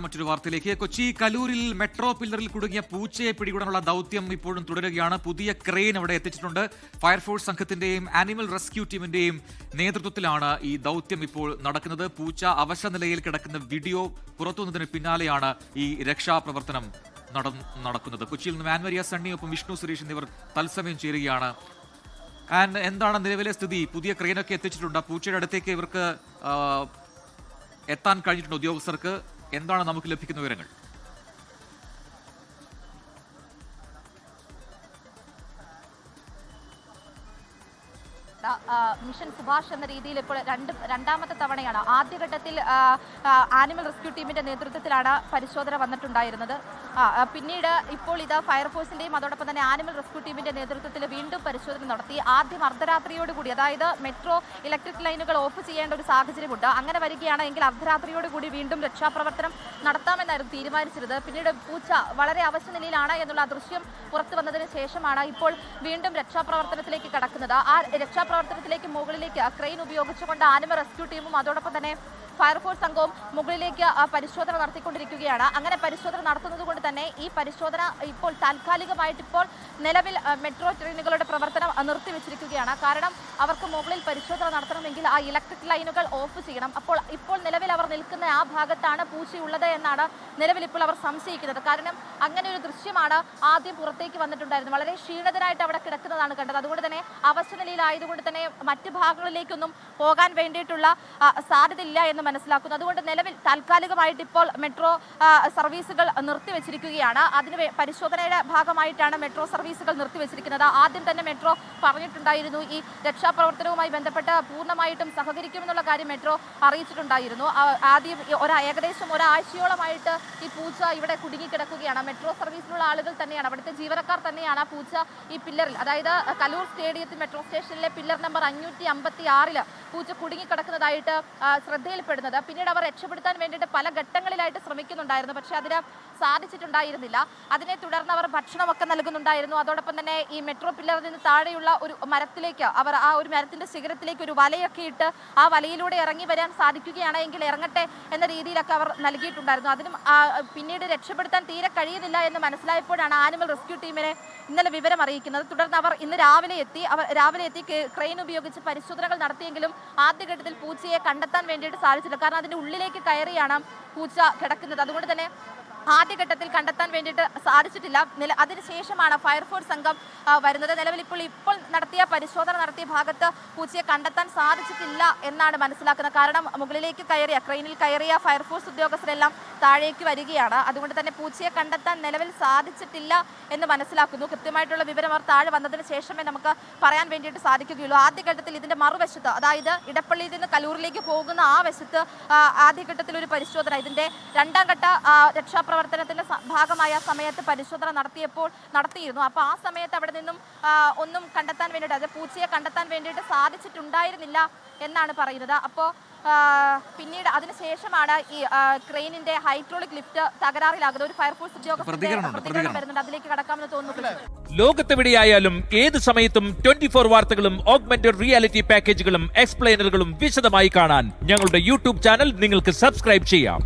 മറ്റൊരു വാർത്തയിലേക്ക്. കൊച്ചി കലൂരിൽ മെട്രോ പില്ലറിൽ കുടുങ്ങിയ പൂച്ചയെ പിടികൂടാനുള്ള ദൗത്യം ഇപ്പോഴും തുടരുകയാണ്. പുതിയ ക്രെയിൻ അവിടെ എത്തിച്ചിട്ടുണ്ട്. ഫയർഫോഴ്സ് സംഘത്തിന്റെയും ആനിമൽ റെസ്ക്യൂ ടീമിന്റെയും നേതൃത്വത്തിലാണ് ഈ ദൗത്യം ഇപ്പോൾ നടക്കുന്നത്. പൂച്ച അവശ നിലയിൽ കിടക്കുന്ന വീഡിയോ പുറത്തുവന്നതിന് പിന്നാലെയാണ് ഈ രക്ഷാപ്രവർത്തനം നടക്കുന്നത്. കൊച്ചിയിൽ നിന്ന് ആൻമരിയ സണ്ണി ഒപ്പം വിഷ്ണു സുരേഷ് എന്നിവർ തത്സമയം ചേരുകയാണ്. ആൻഡ് എന്താണ് നിലവിലെ സ്ഥിതി? പുതിയ ക്രെയിനൊക്കെ എത്തിച്ചിട്ടുണ്ട്. പൂച്ചയുടെ അടുത്തേക്ക് ഇവർക്ക് എത്താൻ കഴിഞ്ഞിട്ടുണ്ട് ഉദ്യോഗസ്ഥർക്ക്. എന്താണ് നമുക്ക് ലഭിക്കുന്ന വിവരങ്ങൾ? മിഷൻ സുഭാഷ് എന്ന രീതിയിൽ ഇപ്പോൾ രണ്ടാമത്തെ തവണയാണ്. ആദ്യഘട്ടത്തിൽ ആനിമൽ റെസ്ക്യൂ ടീമിന്റെ നേതൃത്വത്തിലാണ് പരിശോധന വന്നിട്ടുണ്ടായിരുന്നത്. പിന്നീട് ഇപ്പോൾ ഇത് ഫയർഫോഴ്സിന്റെയും അതോടൊപ്പം തന്നെ ആനിമൽ റെസ്ക്യൂ ടീമിന്റെ നേതൃത്വത്തിൽ വീണ്ടും പരിശോധന നടത്തി. ആദ്യം അർദ്ധരാത്രിയോടുകൂടി, അതായത് മെട്രോ ഇലക്ട്രിക് ലൈനുകൾ ഓഫ് ചെയ്യേണ്ട ഒരു സാഹചര്യമുണ്ട്. അങ്ങനെ വരികയാണെങ്കിൽ അർദ്ധരാത്രിയോടുകൂടി വീണ്ടും രക്ഷാപ്രവർത്തനം നടത്താമെന്നായിരുന്നു തീരുമാനിച്ചിരുന്നത്. പിന്നീട് പൂച്ച വളരെ അവശ നിലയിലാണ് എന്നുള്ള ദൃശ്യം പുറത്തു വന്നതിന് ശേഷമാണ് ഇപ്പോൾ വീണ്ടും രക്ഷാപ്രവർത്തനത്തിലേക്ക് കടക്കുന്നത്. ആ രക്ഷാപ്രവർത്തനത്തിലേക്ക് മുകളിലേക്ക് ക്രെയിൻ ഉപയോഗിച്ചുകൊണ്ട് ആനിമൽ റെസ്ക്യൂ ടീമും അതോടൊപ്പം തന്നെ ഫയർഫോഴ്സ് സംഘവും മുകളിലേക്ക് പരിശോധന നടത്തിക്കൊണ്ടിരിക്കുകയാണ്. അങ്ങനെ പരിശോധന നടത്തുന്നത് കൊണ്ട് തന്നെ ഈ പരിശോധന ഇപ്പോൾ താൽക്കാലികമായിട്ട് ഇപ്പോൾ നിലവിൽ മെട്രോ ട്രെയിനുകളുടെ പ്രവർത്തനം നിർത്തിവെച്ചിരിക്കുകയാണ്. കാരണം അവർക്ക് മുകളിൽ പരിശോധന നടത്തണമെങ്കിൽ ആ ഇലക്ട്രിക് ലൈനുകൾ ഓഫ് ചെയ്യണം. ഇപ്പോൾ നിലവിൽ അവർ നിൽക്കുന്ന ആ ഭാഗത്താണ് പൂച്ചയുള്ളത് എന്നാണ് നിലവിൽ ഇപ്പോൾ അവർ സംശയിക്കുന്നത്. കാരണം അങ്ങനെ ഒരു ദൃശ്യമാണ് ആദ്യം പുറത്തേക്ക് വന്നിട്ടുണ്ടായിരുന്നത്. വളരെ ക്ഷീണിതരായിട്ട് അവിടെ കിടക്കുന്നതാണ് കണ്ടത്. അതുകൊണ്ട് തന്നെ അവശ നിലയിലായതുകൊണ്ട് തന്നെ മറ്റ് ഭാഗങ്ങളിലേക്കൊന്നും പോകാൻ വേണ്ടിയിട്ടുള്ള സാധ്യതയില്ല എന്ന് മനസ്സിലാക്കുന്നു. അതുകൊണ്ട് നിലവിൽ താൽക്കാലികമായിട്ട് ഇപ്പോൾ മെട്രോ സർവീസുകൾ നിർത്തിവെച്ചിരിക്കുകയാണ്. അതിന് പരിശോധനയുടെ ഭാഗമായിട്ടാണ് മെട്രോ സർവീസുകൾ നിർത്തിവെച്ചിരിക്കുന്നത്. ആദ്യം തന്നെ മെട്രോ പറഞ്ഞിട്ടുണ്ടായിരുന്നു ഈ രക്ഷാപ്രവർത്തനവുമായി ബന്ധപ്പെട്ട് പൂർണ്ണമായിട്ടും സഹകരിക്കുമെന്നുള്ള കാര്യം മെട്രോ അറിയിച്ചിട്ടുണ്ടായിരുന്നു. ആദ്യം ഏകദേശം ഒരാഴ്ചയോളമായിട്ട് ഈ പൂച്ച ഇവിടെ കുടുങ്ങിക്കിടക്കുകയാണ്. മെട്രോ സർവീസിലുള്ള ആളുകൾ തന്നെയാണ്, അവിടുത്തെ ജീവനക്കാർ തന്നെയാണ് ആ പൂച്ച ഈ പില്ലറിൽ, അതായത് കലൂർ സ്റ്റേഡിയത്തിൽ മെട്രോ സ്റ്റേഷനിലെ പില്ലർ നമ്പർ 556 പൂച്ച കുടുങ്ങിക്കിടക്കുന്നതായിട്ട് ശ്രദ്ധയിൽപ്പെടുന്നത്. പിന്നീട് അവർ രക്ഷപ്പെടുത്താൻ വേണ്ടിയിട്ട് പല ഘട്ടങ്ങളിലായിട്ട് ശ്രമിക്കുന്നുണ്ടായിരുന്നു. പക്ഷെ അതിന് സാധിച്ചിട്ടുണ്ടായിരുന്നില്ല. അതിനെ തുടർന്ന് അവർ ഭക്ഷണമൊക്കെ നൽകുന്നുണ്ടായിരുന്നു. അതോടൊപ്പം തന്നെ ഈ മെട്രോ പില്ലറിൽ നിന്ന് താഴെയുള്ള ഒരു മരത്തിലേക്ക് അവർ ആ ഒരു മരത്തിന്റെ ശിഖരത്തിലേക്ക് ഒരു വലയൊക്കെ ഇട്ട് ആ വലയിലൂടെ ഇറങ്ങി വരാൻ സാധിക്കുകയാണെങ്കിൽ ഇറങ്ങട്ടെ എന്ന രീതിയിലൊക്കെ അവർ നൽകിയിട്ടുണ്ടായിരുന്നു. അതിനും പിന്നീട് രക്ഷപ്പെടുത്താൻ തീരെ കഴിയുന്നില്ല എന്ന് മനസ്സിലായപ്പോഴാണ് ആനിമൽ റെസ്ക്യൂ ടീമിനെ ഇന്നലെ വിവരം അറിയിക്കുന്നത്. തുടർന്ന് അവർ ഇന്ന് രാവിലെ എത്തി ക്രെയിൻ ഉപയോഗിച്ച് പരിശോധനകൾ നടത്തിയെങ്കിലും ആദ്യഘട്ടത്തിൽ പൂച്ചയെ കണ്ടെത്താൻ വേണ്ടിയിട്ട് സാധിച്ചില്ല. കാരണം അതിന്റെ ഉള്ളിലേക്ക് കയറിയാണ് പൂച്ച കിടക്കുന്നത്. അതുകൊണ്ട് തന്നെ ആദ്യഘട്ടത്തിൽ കണ്ടെത്താൻ വേണ്ടിയിട്ട് സാധിച്ചിട്ടില്ല. അതിനുശേഷമാണ് ഫയർഫോഴ്സ് സംഘം വരുന്നത്. നിലവിൽ ഇപ്പോൾ പരിശോധന നടത്തിയ ഭാഗത്ത് പൂച്ചയെ കണ്ടെത്താൻ സാധിച്ചിട്ടില്ല എന്നാണ് മനസ്സിലാക്കുന്നത്. കാരണം മുകളിലേക്ക് ക്രെയിനിൽ കയറിയ ഫയർഫോഴ്സ് ഉദ്യോഗസ്ഥരെല്ലാം താഴേക്ക് വരികയാണ്. അതുകൊണ്ട് തന്നെ പൂച്ചയെ കണ്ടെത്താൻ നിലവിൽ സാധിച്ചിട്ടില്ല എന്ന് മനസ്സിലാക്കുന്നു. കൃത്യമായിട്ടുള്ള വിവരം അവർ താഴെ വന്നതിന് ശേഷമേ നമുക്ക് പറയാൻ വേണ്ടിയിട്ട് സാധിക്കുകയുള്ളൂ. ആദ്യഘട്ടത്തിൽ ഇതിന്റെ മറുവശത്ത്, അതായത് ഇടപ്പള്ളിയിൽ നിന്ന് കലൂരിലേക്ക് പോകുന്ന ആ വശത്ത് ആദ്യഘട്ടത്തിൽ ഒരു പരിശോധന, ഇതിന്റെ രണ്ടാം ഘട്ട രക്ഷാപ്രവർത്തനത്തിന്റെ ഭാഗമായ സമയത്ത് പരിശോധന നടത്തിയിരുന്നു. അപ്പോൾ ആ സമയത്ത് അവിടെ നിന്നും ഒന്നും കണ്ടെത്താൻ വേണ്ടിയിട്ട്, അത് പൂച്ചയെ കണ്ടെത്താൻ വേണ്ടിയിട്ട് സാധിച്ചിട്ടുണ്ടായിരുന്നില്ല എന്നാണ് പറയുന്നത്. അപ്പോൾ പിന്നീട് അതിനുശേഷമാണ് ഈ ക്രെയിനിന്റെ ഹൈഡ്രോളിക് ലിഫ്റ്റ് തകരാറിലാകുന്നത്. ഒരു ഫയർഫോഴ്സ് ഉദ്യോഗസ്ഥരുടെ പ്രതികരണം വരുന്നുണ്ട്, അതിലേക്ക് കടക്കാമെന്ന് തോന്നുന്നു. ലോകത്തെവിടെയായാലും ഏത് സമയത്തും 24 വാർത്തകളും ഓഗ്മെന്റഡ് റിയാലിറ്റി പാക്കേജുകളും എക്സ്പ്ലെയിനറുകളും വിശദമായി കാണാൻ ഞങ്ങളുടെ യൂട്യൂബ് ചാനൽ നിങ്ങൾക്ക് സബ്സ്ക്രൈബ് ചെയ്യാം.